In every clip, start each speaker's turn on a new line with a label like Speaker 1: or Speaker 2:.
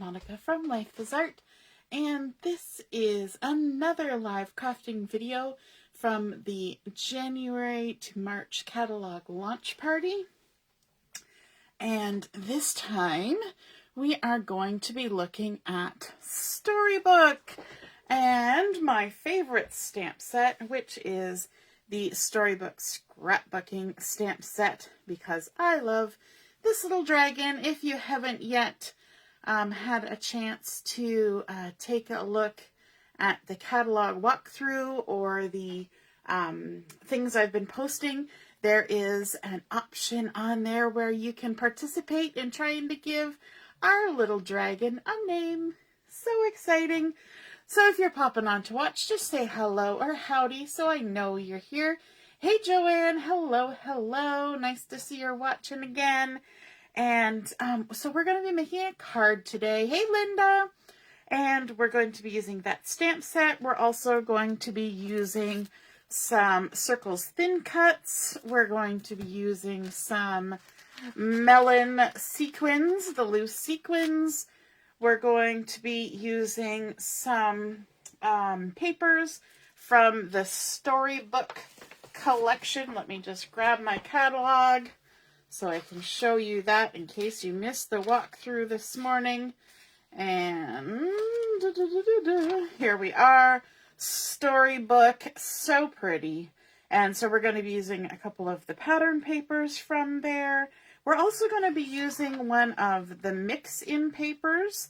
Speaker 1: Monica from Life is Art, and this is another live crafting video from the January to March catalog launch party. And this time we are going to be looking at Storybook and my favorite stamp set, which is the Storybook Scrapbooking stamp set, because I love this little dragon. If you haven't yet had a chance to take a look at the catalog walkthrough or the things I've been posting, there is an option on there where you can participate in trying to give our little dragon a name. So exciting. So if you're popping on to watch, just say hello or howdy so I know you're here. Hey Joanne, hello, hello. Nice to see you're watching again. And so we're going to be making a card today. Hey Linda. And we're going to be using that stamp set. We're also going to be using some Circles Thin Cuts. We're going to be using some Melon sequins, the loose sequins. We're going to be using some papers from the Storybook collection. Let me just grab my catalog so I can show you that in case you missed the walkthrough this morning. And here we are. Storybook, so pretty. And so we're going to be using a couple of the pattern papers from there. We're also going to be using one of the mix-in papers.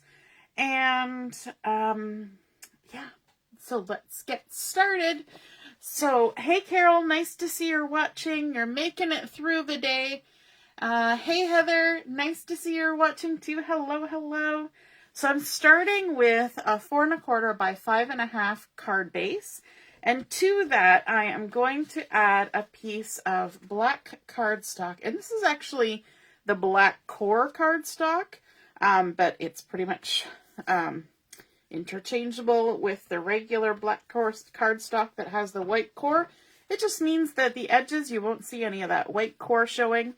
Speaker 1: And yeah, so let's get started. So, hey Carol, nice to see you're watching. You're making it through the day. Hey Heather, nice to see you're watching too. Hello, hello. So I'm starting with a 4 1/4 by 5 1/2 card base. And to that, I am going to add a piece of black cardstock. And this is actually the black core cardstock, but it's pretty much interchangeable with the regular black core cardstock that has the white core. It just means that the edges, you won't see any of that white core showing.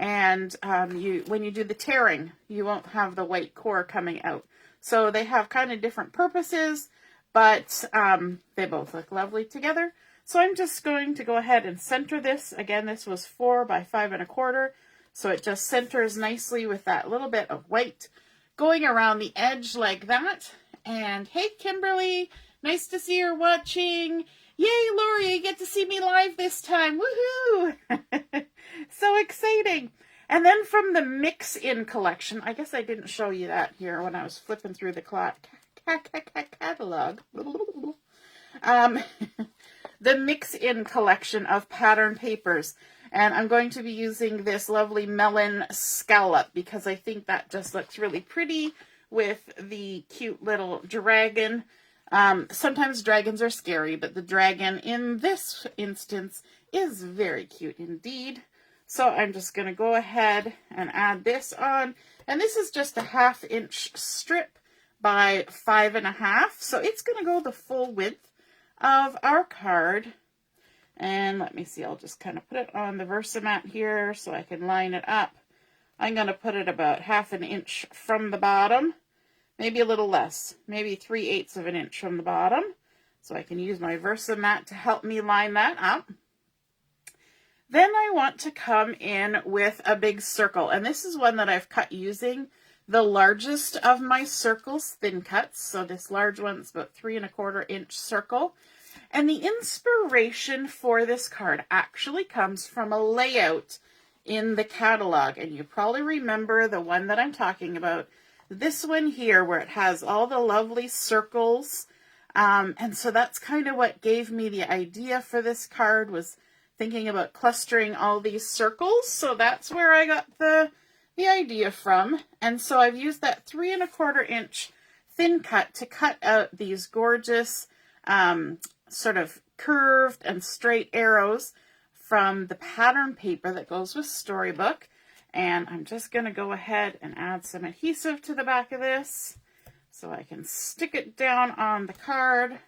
Speaker 1: And when you do the tearing, you won't have the white core coming out. So they have kind of different purposes, but they both look lovely together. So I'm just going to go ahead and center this. Again, this was 4 by 5 1/4. So it just centers nicely with that little bit of white going around the edge like that. And hey, Kimberly, nice to see you're watching. Yay, Lori, you get to see me live this time. Woohoo! So exciting. And then from the mix-in collection, I guess I didn't show you that here when I was flipping through the catalog. The mix-in collection of pattern papers. And I'm going to be using this lovely Melon scallop because I think that just looks really pretty with the cute little dragon. Sometimes dragons are scary, but the dragon in this instance is very cute indeed. So I'm just going to go ahead and add this on. And this is just a 1/2 inch strip by 5 1/2. So it's going to go the full width of our card. And let me see, I'll just kind of put it on the Versamat here so I can line it up. I'm going to put it about 1/2 inch from the bottom. Maybe a little less, maybe 3/8 of an inch from the bottom. So I can use my Versamat to help me line that up. Then I want to come in with a big circle. And this is one that I've cut using the largest of my Circles Thin Cuts. So this large one's about 3 1/4 inch circle. And the inspiration for this card actually comes from a layout in the catalog. And you probably remember the one that I'm talking about. This one here where it has all the lovely circles. And so that's kind of what gave me the idea for this card, was thinking about clustering all these circles. So that's where I got the idea from. And so I've used that 3 1/4 inch thin cut to cut out these gorgeous sort of curved and straight arrows from the pattern paper that goes with Storybook. And I'm just going to go ahead and add some adhesive to the back of this so I can stick it down on the card.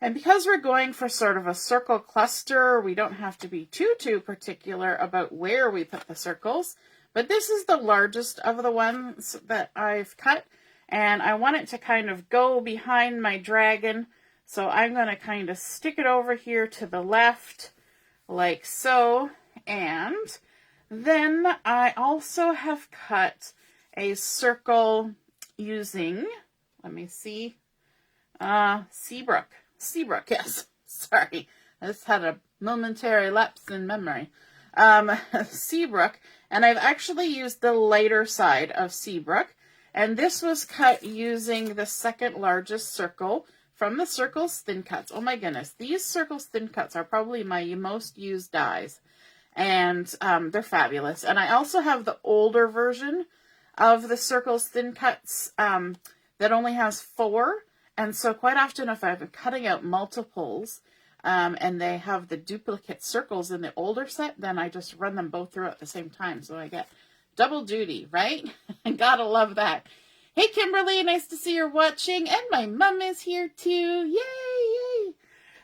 Speaker 1: And because we're going for sort of a circle cluster, we don't have to be too particular about where we put the circles. But this is the largest of the ones that I've cut, and I want it to kind of go behind my dragon. So I'm going to kind of stick it over here to the left, like so. And then I also have cut a circle using, let me see, Seabrook, yes, sorry, I just had a momentary lapse in memory. Seabrook, and I've actually used the lighter side of Seabrook, and this was cut using the second largest circle from the Circles Thin Cuts. Oh my goodness, these Circles Thin Cuts are probably my most used dies, and they're fabulous. And I also have the older version of the Circles Thin Cuts that only has 4, and so quite often if I've been cutting out multiples, and they have the duplicate circles in the older set, then I just run them both through at the same time. So I get double duty, right? Gotta love that. Hey, Kimberly, nice to see you're watching. And my mom is here too. Yay!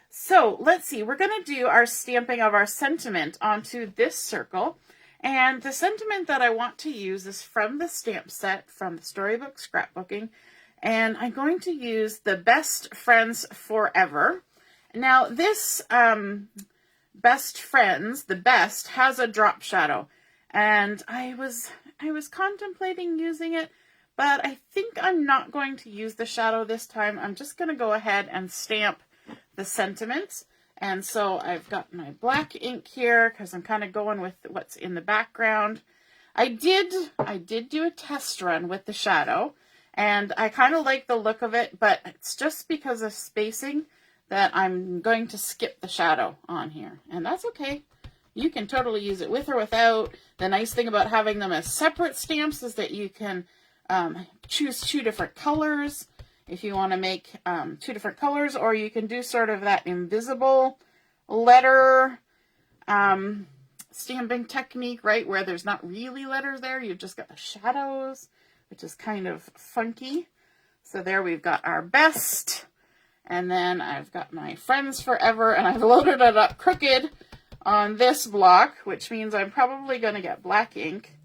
Speaker 1: So let's see. We're going to do our stamping of our sentiment onto this circle. And the sentiment that I want to use is from the stamp set from the Storybook Scrapbooking. And I'm going to use the Best Friends Forever. Now, this Best Friends, the best, has a drop shadow, and I was contemplating using it, but I think I'm not going to use the shadow this time. I'm just going to go ahead and stamp the sentiments. And so I've got my black ink here because I'm kind of going with what's in the background. I did do a test run with the shadow, and I kind of like the look of it, but it's just because of spacing that I'm going to skip the shadow on here, and that's okay. You can totally use it with or without. The nice thing about having them as separate stamps is that you can choose 2 different colors if you want to make 2 different colors, or you can do sort of that invisible letter stamping technique, right, where there's not really letters there, you've just got the shadows, which is kind of funky. So there we've got our best. And then I've got my Friends Forever, and I've loaded it up crooked on this block, which means I'm probably going to get black ink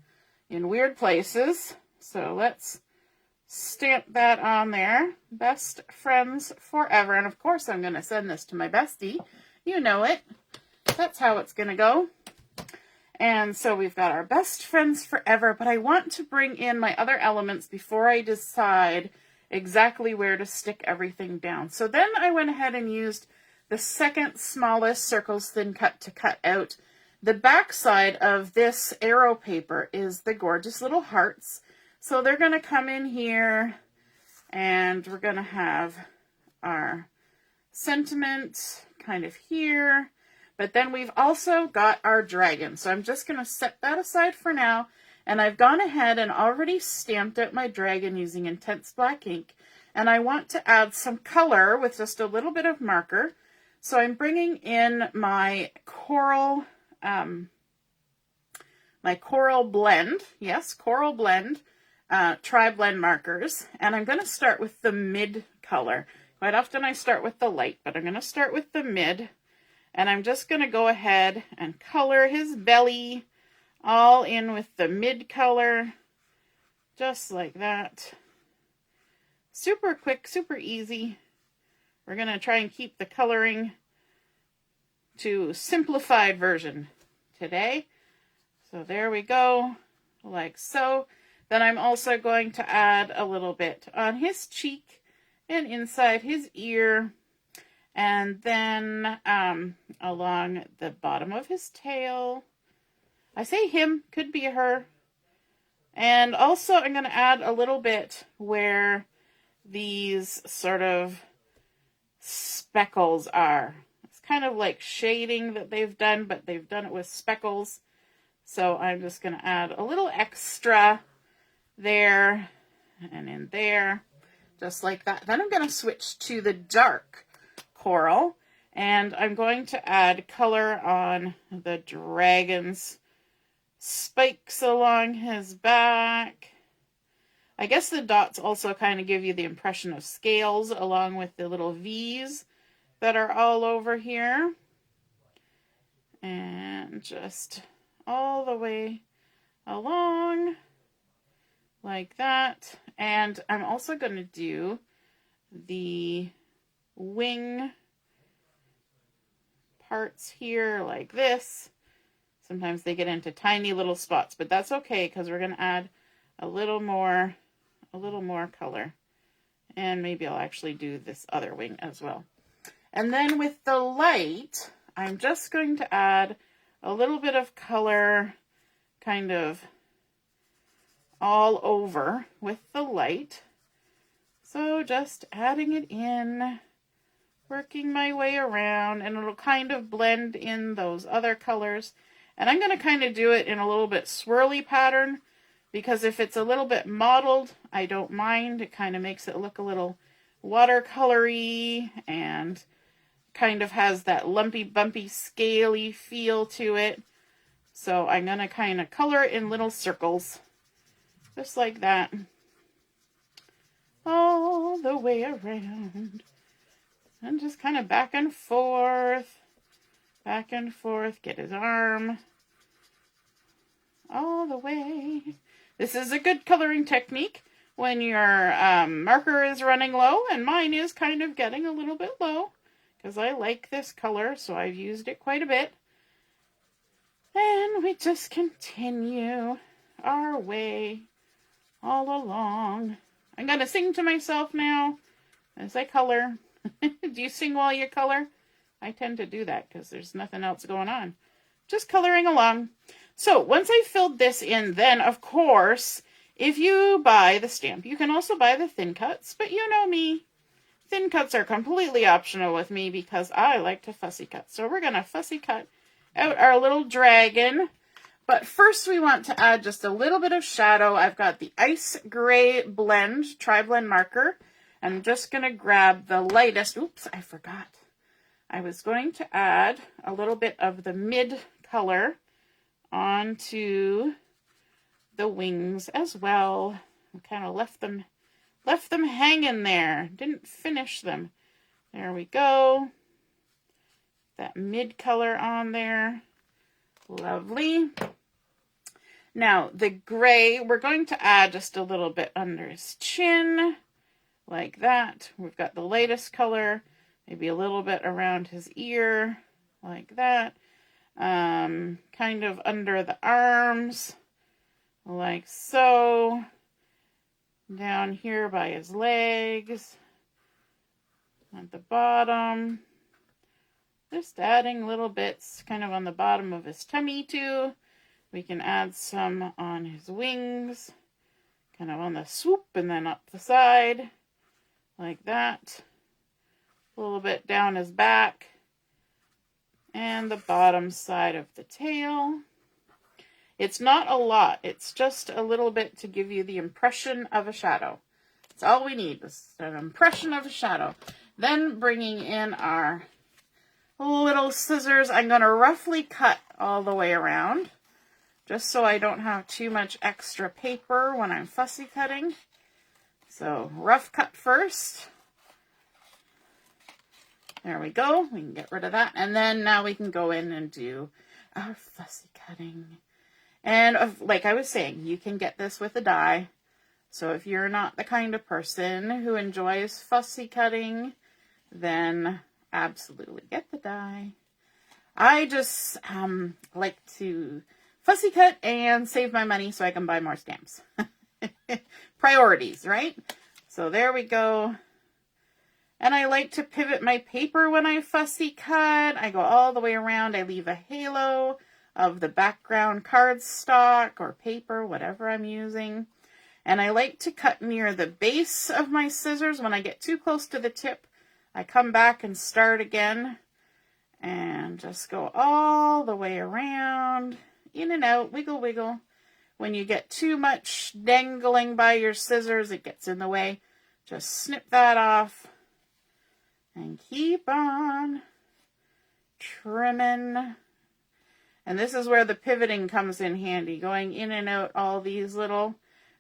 Speaker 1: in weird places. So let's stamp that on there. Best Friends Forever. And of course I'm going to send this to my bestie. You know it. That's how it's going to go. And so we've got our Best Friends Forever, but I want to bring in my other elements before I decide exactly where to stick everything down. So then I went ahead and used the second smallest Circles Thin Cut to cut out. The back side of this arrow paper is the gorgeous little hearts. So they're going to come in here, and we're going to have our sentiment kind of here. But then we've also got our dragon. So I'm just going to set that aside for now. And I've gone ahead and already stamped out my dragon using intense black ink. And I want to add some color with just a little bit of marker. So I'm bringing in my coral blend. Yes, coral blend, tri-blend markers. And I'm going to start with the mid color. Quite often I start with the light, but I'm going to start with the mid. And I'm just going to go ahead and color his belly all in with the mid color, just like that. Super quick, super easy. We're going to try and keep the coloring to simplified version today. So there we go, like so. Then I'm also going to add a little bit on his cheek and inside his ear, and then along the bottom of his tail. I say him, could be a her. And also I'm going to add a little bit where these sort of speckles are. It's kind of like shading that they've done, but they've done it with speckles. So I'm just going to add a little extra there and in there, just like that. Then I'm going to switch to the dark coral, and I'm going to add color on the dragon's spikes along his back. I guess the dots also kind of give you the impression of scales along with the little V's that are all over here. And just all the way along like that. And I'm also going to do the wing parts here like this. Sometimes they get into tiny little spots, but that's okay because we're going to add a little more color. And maybe I'll actually do this other wing as well. And then with the light, I'm just going to add a little bit of color kind of all over with the light. So just adding it in, working my way around, and it'll kind of blend in those other colors. And I'm going to kind of do it in a little bit swirly pattern, because if it's a little bit mottled, I don't mind. It kind of makes it look a little watercolory and kind of has that lumpy, bumpy, scaly feel to it. So I'm going to kind of color it in little circles, just like that, all the way around. And just kind of back and forth, get his arm all the way. This is a good coloring technique when your marker is running low, and mine is kind of getting a little bit low because I like this color, so I've used it quite a bit. And we just continue our way all along. I'm going to sing to myself now as I color. Do you sing while you color? I tend to do that because there's nothing else going on. Just coloring along. So once I filled this in, then of course, if you buy the stamp, you can also buy the thin cuts, but you know me. Thin cuts are completely optional with me because I like to fussy cut. So we're going to fussy cut out our little dragon. But first we want to add just a little bit of shadow. I've got the Ice Gray Blend, Tri-Blend marker. I'm just going to grab the lightest. Oops, I forgot. I was going to add a little bit of the mid color onto the wings as well. I kind of left them hanging there. Didn't finish them. There we go. That mid color on there. Lovely. Now the gray, we're going to add just a little bit under his chin, like that. We've got the lightest color, maybe a little bit around his ear, like that. Kind of under the arms, like so. Down here by his legs, at the bottom. Just adding little bits kind of on the bottom of his tummy too. We can add some on his wings, kind of on the swoop and then up the side, like that. A little bit down his back and the bottom side of the tail. It's not a lot. It's just a little bit to give you the impression of a shadow. That's all we need, is an impression of a shadow. Then bringing in our little scissors, I'm going to roughly cut all the way around, just so I don't have too much extra paper when I'm fussy cutting. So rough cut first. There we go. We can get rid of that. And then now we can go in and do our fussy cutting. And like I was saying, you can get this with a die. So if you're not the kind of person who enjoys fussy cutting, then absolutely get the die. I just like to fussy cut and save my money so I can buy more stamps. Priorities, right? So there we go. And I like to pivot my paper when I fussy cut. I go all the way around. I leave a halo of the background cardstock or paper, whatever I'm using. And I like to cut near the base of my scissors. When I get too close to the tip, I come back and start again. And just go all the way around, in and out, wiggle, wiggle. When you get too much dangling by your scissors, it gets in the way. Just snip that off. And keep on trimming. And this is where the pivoting comes in handy, going in and out all these little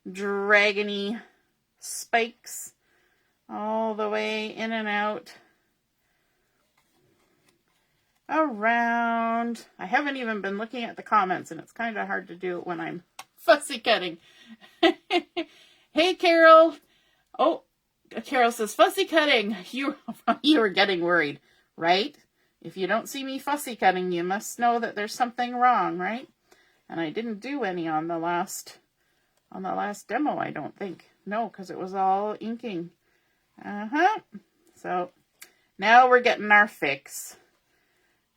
Speaker 1: dragony spikes, all the way in and out, around. I haven't even been looking at the comments, and it's kind of hard to do it when I'm fussy cutting. Hey, Carol. Oh, Carol says, fussy cutting. You were getting worried, right? If you don't see me fussy cutting, you must know that there's something wrong, right? And I didn't do any on the last demo, I don't think. No, because it was all inking. So now we're getting our fix.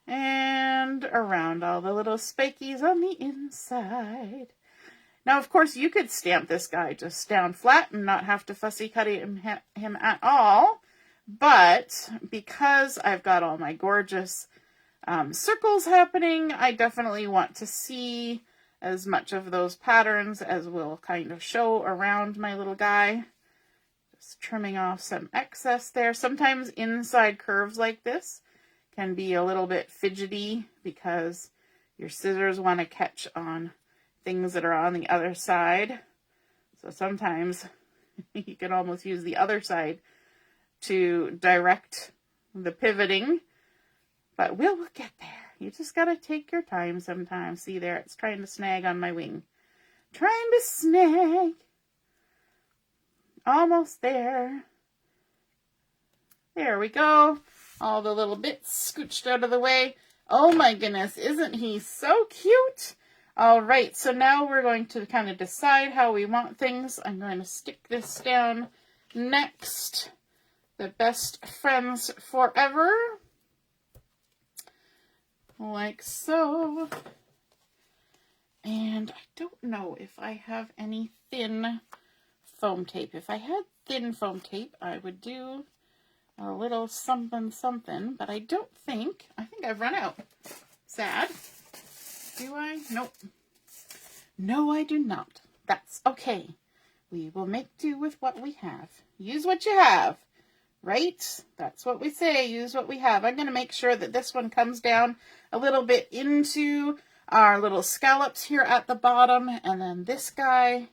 Speaker 1: And around all the little spikies on the inside. Now, of course, you could stamp this guy just down flat and not have to fussy cut him at all. But because I've got all my gorgeous circles happening, I definitely want to see as much of those patterns as will kind of show around my little guy. Just trimming off some excess there. Sometimes inside curves like this can be a little bit fidgety because your scissors want to catch on things that are on the other side. So sometimes you can almost use the other side to direct the pivoting, but we'll get there. You just got to take your time sometimes. See there, it's trying to snag on my wing. Trying to snag. Almost there. There we go. All the little bits scooched out of the way. Oh my goodness, isn't he so cute? All right, so now we're going to kind of decide how we want things. I'm going to stick this down next. The best friends forever. Like so. And I don't know if I have any thin foam tape. If I had thin foam tape, I would do a little something something, but I don't think. I think I've run out. Sad. Do I? Nope. No, I do not. That's okay. We will make do with what we have. Use what you have. Right? That's what we say. Use what we have. I'm going to make sure that this one comes down a little bit into our little scallops here at the bottom. And then this guy,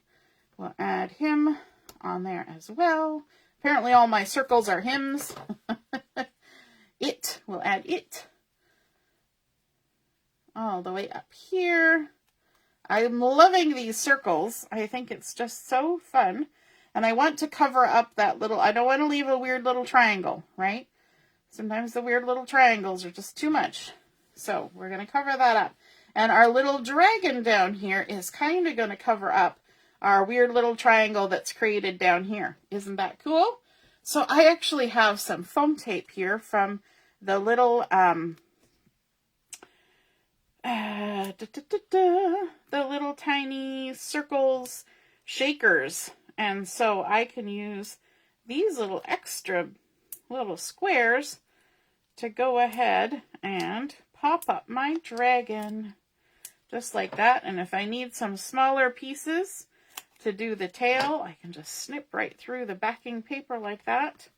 Speaker 1: we'll add him on there as well. Apparently all my circles are hymns. We'll add it all the way up here. I'm loving these circles. I think it's just so fun. And I want to cover up that little, I don't want to leave a weird little triangle, right? Sometimes the weird little triangles are just too much. So we're going to cover that up. And our little dragon down here is kind of going to cover up our weird little triangle that's created down here. Isn't that cool? So I actually have some foam tape here from the little, the little tiny circles shakers. And so I can use these little extra little squares to go ahead and pop up my dragon. Just like that. And if I need some smaller pieces to do the tail, I can just snip right through the backing paper like that.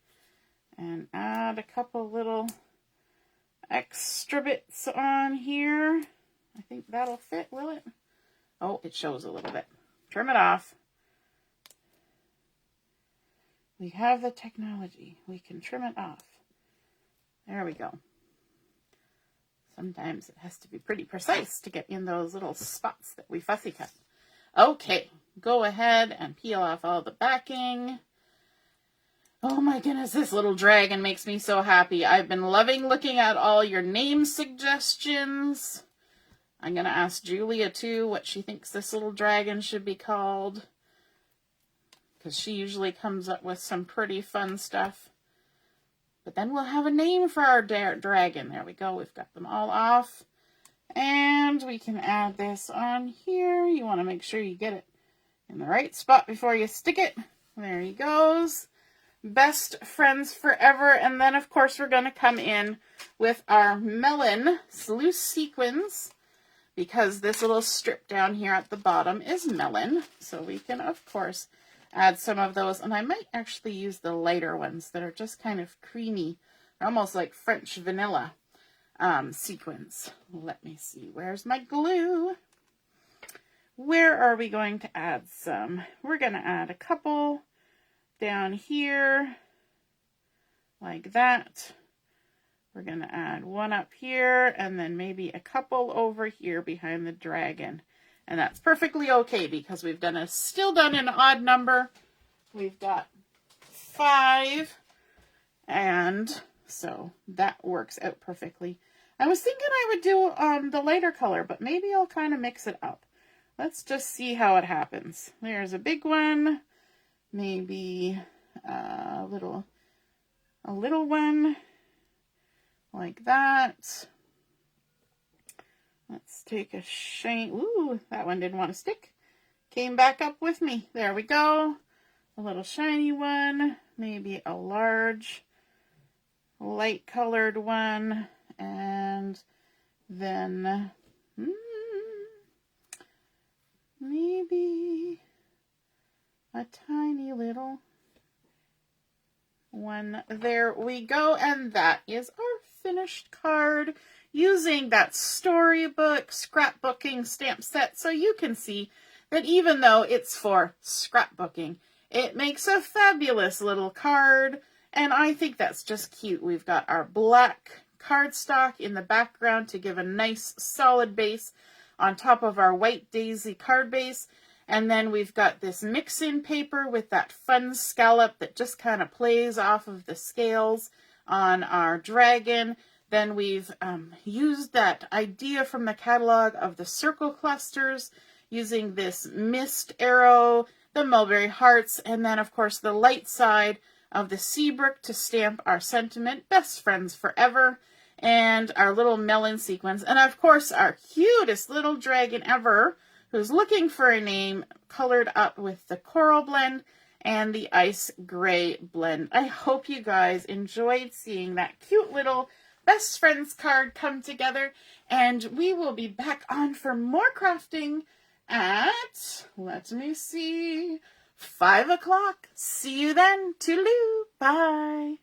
Speaker 1: And add a couple little extra bits on here. I think that'll fit, will it? Oh, it shows a little bit. Trim it off. We have the technology. We can trim it off. There we go. Sometimes it has to be pretty precise to get in those little spots that we fussy cut. Okay, go ahead and peel off all the backing. Oh my goodness, this little dragon makes me so happy. I've been loving looking at all your name suggestions. I'm going to ask Julia too what she thinks this little dragon should be called, because she usually comes up with some pretty fun stuff. But then we'll have a name for our dragon. There we go. We've got them all off. And we can add this on here. You want to make sure you get it in the right spot before you stick it. There he goes. Best friends forever. And then, of course, we're going to come in with our Melon loose sequins, because this little strip down here at the bottom is Melon. So we can, of course, add some of those. And I might actually use the lighter ones that are just kind of creamy, almost like French vanilla sequins. Let me see. Where's my glue? Where are we going to add some? We're going to add a couple down here like that. We're going to add one up here and then maybe a couple over here behind the dragon. And that's perfectly okay because we've still done an odd number. We've got 5, and so that works out perfectly. I was thinking I would do the lighter color, but maybe I'll kind of mix it up. Let's just see how it happens. There's a big one, maybe a little one like that. Let's take a shine. Ooh, that one didn't want to stick. Came back up with me. There we go. A little shiny one, maybe a large light colored one, and then maybe a tiny little one. There we go, and that is our finished card using that Storybook Scrapbooking stamp set. So you can see that even though it's for scrapbooking, it makes a fabulous little card, and I think that's just cute. We've got our black cardstock in the background to give a nice solid base on top of our white daisy card base. And then we've got this mix-in paper with that fun scallop that just kind of plays off of the scales on our dragon. Then we've used that idea from the catalog of the circle clusters using this mist arrow, the mulberry hearts, and then of course the light side of the sea brook to stamp our sentiment, best friends forever, and our little melon sequins, and of course our cutest little dragon ever, who's looking for a name, colored up with the coral blend and the ice gray blend. I hope you guys enjoyed seeing that cute little best friends card come together, and we will be back on for more crafting at, let me see, 5 o'clock. See you then. Toodaloo. Bye.